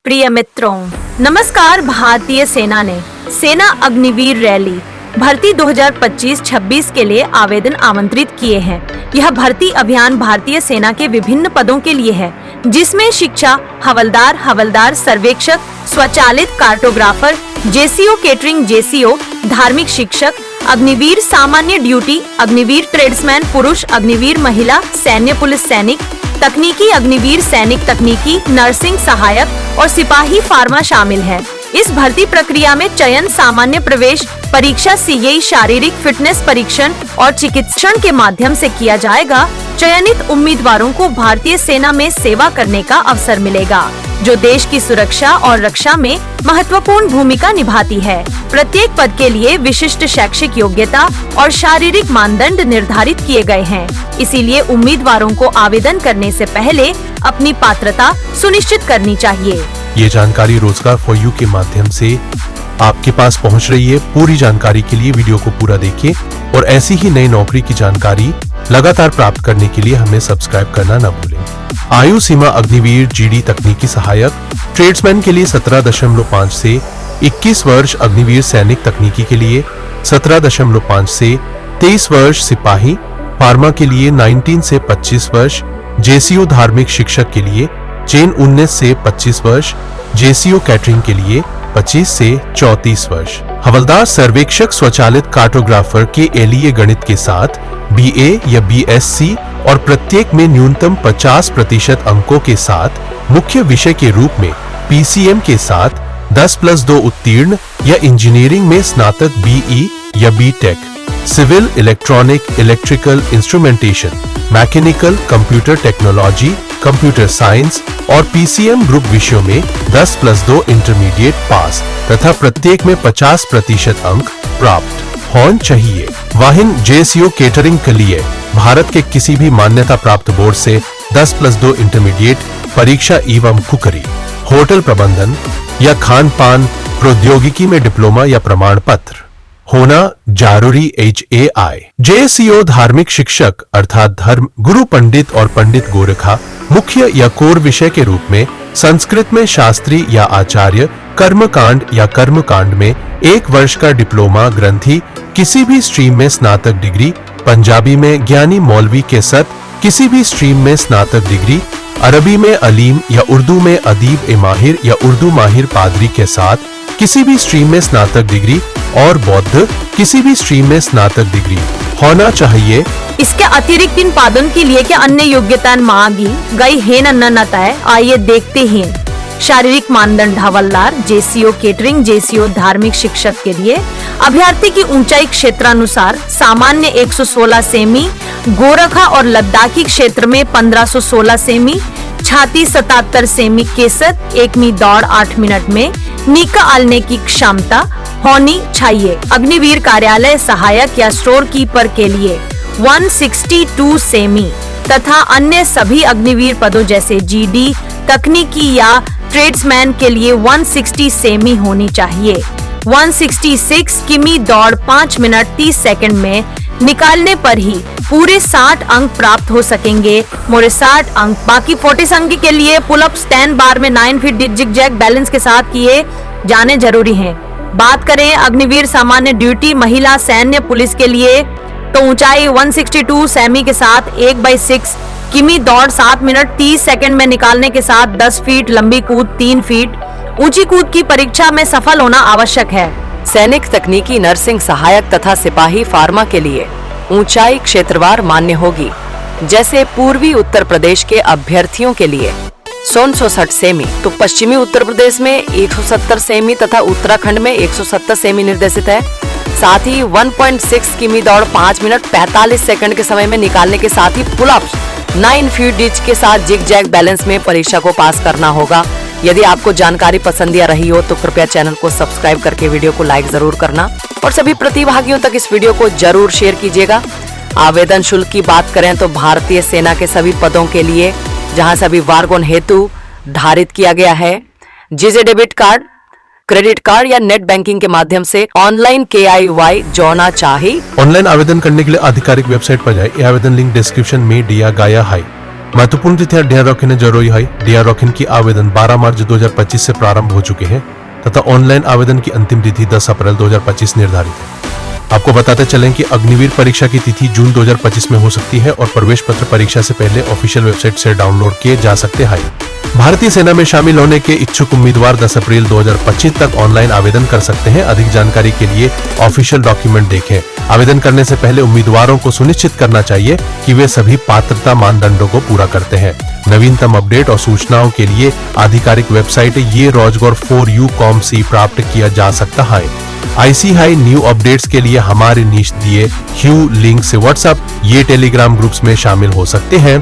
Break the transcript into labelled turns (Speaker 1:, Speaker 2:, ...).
Speaker 1: प्रिय मित्रों, नमस्कार। भारतीय सेना ने सेना अग्निवीर रैली भर्ती 2025-26 के लिए आवेदन आमंत्रित किए हैं। यह भर्ती अभियान भारतीय सेना के विभिन्न पदों के लिए है, जिसमें शिक्षा, हवलदार, सर्वेक्षक, स्वचालित कार्टोग्राफर, जेसीओ केटरिंग, जेसीओ, धार्मिक शिक्षक, अग्निवीर सामान्य ड्यूटी, अग्निवीर ट्रेड्समैन पुरुष, अग्निवीर महिला, सैन्य पुलिस सैनिक, तकनीकी अग्निवीर सैनिक तकनीकी, नर्सिंग सहायक और सिपाही फार्मा शामिल है। इस भर्ती प्रक्रिया में चयन सामान्य प्रवेश परीक्षा, सीए, शारीरिक फिटनेस परीक्षण और चिकित्सण के माध्यम से किया जाएगा। चयनित उम्मीदवारों को भारतीय सेना में सेवा करने का अवसर मिलेगा, जो देश की सुरक्षा और रक्षा में महत्वपूर्ण भूमिका निभाती है। प्रत्येक पद के लिए विशिष्ट शैक्षिक योग्यता और शारीरिक मानदंड निर्धारित किए गए हैं। इसीलिए उम्मीदवारों को आवेदन करने से पहले अपनी पात्रता सुनिश्चित करनी चाहिए।
Speaker 2: ये जानकारी रोजगार फॉर यू के माध्यम से आपके पास पहुंच रही है। पूरी जानकारी के लिए वीडियो को पूरा देखिए और ऐसी ही नई नौकरी की जानकारी लगातार प्राप्त करने के लिए हमें सब्सक्राइब करना न भूलें। आयु सीमा अग्निवीर जीडी तकनीकी सहायक, ट्रेड्समैन के लिए 17.5 से 21 वर्ष, अग्निवीर सैनिक तकनीकी के लिए 17.5 से 23 वर्ष, सिपाही फार्मा के लिए 19 से 25 वर्ष, जेसीओ धार्मिक शिक्षक के लिए चेन 19 से 25 वर्ष, जेसीओ कैटरिंग के लिए 25 से 34 वर्ष, हवलदार सर्वेक्षक स्वचालित कार्टोग्राफर के एलईए गणित के साथ बीए या बीएससी और प्रत्येक में न्यूनतम 50% अंकों के साथ मुख्य विषय के रूप में पीसीएम के साथ 10+2 उत्तीर्ण या इंजीनियरिंग में स्नातक बीई या BTech, civil, electronic, electrical, instrumentation, mechanical, computer technology, computer science और पीसीएम ग्रुप विषयों में 10+2 इंटरमीडिएट पास तथा प्रत्येक में 50% अंक प्राप्त होना चाहिए। वाहिन जेसीओ केटरिंग के लिए भारत के किसी भी मान्यता प्राप्त बोर्ड से 10+2 इंटरमीडिएट परीक्षा एवं कुकरी, होटल प्रबंधन या खान पान प्रौद्योगिकी में डिप्लोमा या प्रमाण पत्र होना जरूरी। HAI जेसीओ धार्मिक शिक्षक अर्थात धर्म गुरु पंडित और पंडित गोरखा मुख्य या कोर विषय के रूप में संस्कृत में शास्त्री या आचार्य, कर्मकांड या कर्मकांड में 1 वर्ष का डिप्लोमा ग्रंथी, किसी भी स्ट्रीम में स्नातक डिग्री, पंजाबी में ज्ञानी मौलवी के सत, किसी भी स्ट्रीम में स्नातक डिग्री, अरबी में अलीम या उर्दू में अदीब ए माहिर या उर्दू माहिर पादरी के साथ किसी भी स्ट्रीम में स्नातक डिग्री और बौद्ध किसी भी स्ट्रीम में स्नातक डिग्री होना चाहिए।
Speaker 1: इसके अतिरिक्त इन पदों के लिए क्या अन्य योग्यता मांगी गई है न तय, आइए देखते हैं। शारीरिक मानदंड हवलदार, जेसीओ केटरिंग, जेसीओ धार्मिक शिक्षक के लिए अभ्यर्थी की ऊंचाई क्षेत्रानुसार सामान्य 116 सेमी, गोरखा और लद्दाखी क्षेत्र में 1516 सेमी, छाती 77 सेमी, केसत 1 मी दौड़ 8 मिनट में निकालने की क्षमता होनी चाहिए। अग्निवीर कार्यालय सहायक या स्टोर कीपर के लिए 162 सेमी तथा अन्य सभी अग्निवीर पदों जैसे जीडी तकनीकी या ट्रेड्समैन के लिए 160 सेमी होनी चाहिए। 166 किमी दौड़ 5 मिनट 30 सेकंड में निकालने पर ही पूरे 60 अंक प्राप्त हो सकेंगे। मोरे 60 अंक, बाकी 40 अंक के लिए पुलअप स्टैंड बार में 9 फीट जिग जैग बैलेंस के साथ किए जाने जरूरी हैं। बात करें अग्निवीर सामान्य ड्यूटी महिला सैन्य पुलिस के लिए तो ऊंचाई 162 सेमी के साथ 1/6 किमी दौड़ 7 मिनट 30 सेकंड में निकालने के साथ 10 फीट लंबी कूद 3 फीट ऊंची कूद की परीक्षा में सफल होना आवश्यक है।
Speaker 3: सैनिक तकनीकी, नर्सिंग सहायक तथा सिपाही फार्मा के लिए ऊंचाई क्षेत्रवार मान्य होगी। जैसे पूर्वी उत्तर प्रदेश के अभ्यर्थियों के लिए 160 सेमी तो पश्चिमी उत्तर प्रदेश में 170 सेमी तथा उत्तराखंड में 170 सेमी निर्देशित है। साथ ही 1.6 किमी दौड़ 5 मिनट 45 सेकंड के समय में निकालने के साथ ही पुलअप्स 9 फीट डिच के साथ जिग जैग बैलेंस में परीक्षा को पास करना होगा। यदि आपको जानकारी पसंद या रही हो तो कृपया चैनल को सब्सक्राइब करके वीडियो को लाइक जरूर करना और सभी प्रतिभागियों तक इस वीडियो को जरूर शेयर कीजिएगा। आवेदन शुल्क की बात करें तो भारतीय सेना के सभी पदों के लिए जहां सभी वार्गोन हेतु धारित किया गया है, जीजे डेबिट कार्ड, क्रेडिट कार्ड या नेट बैंकिंग के माध्यम से ऑनलाइन KIY जोड़ना चाहिए।
Speaker 2: ऑनलाइन आवेदन करने के लिए आधिकारिक वेबसाइट पर जाए। आवेदन लिंक डिस्क्रिप्शन में दिया गया है। महत्वपूर्ण तिथियां ढेर रखने जरूरी है। ढेर रखने की आवेदन 12 मार्च 2025 से प्रारंभ हो चुके हैं तथा ऑनलाइन आवेदन की अंतिम तिथि 10 अप्रैल 2025 निर्धारित है। आपको बताते चलें कि अग्निवीर परीक्षा की तिथि जून 2025 में हो सकती है और प्रवेश पत्र परीक्षा से पहले ऑफिशियल वेबसाइट से डाउनलोड किए जा सकते हैं। भारतीय सेना में शामिल होने के इच्छुक उम्मीदवार 10 अप्रैल 2025 तक ऑनलाइन आवेदन कर सकते हैं। अधिक जानकारी के लिए ऑफिशियल डॉक्यूमेंट देखें। आवेदन करने से पहले उम्मीदवारों को सुनिश्चित करना चाहिए कि वे सभी पात्रता मानदंडों को पूरा करते हैं। नवीनतम अपडेट और सूचनाओं के लिए आधिकारिक वेबसाइट ये rozgar4u.com से प्राप्त किया जा सकता है। आईसी हाई न्यू अपडेट्स के लिए हमारे नीचे दिए ह्यू लिंक से व्हाट्सएप ये टेलीग्राम ग्रुप्स में शामिल हो सकते हैं।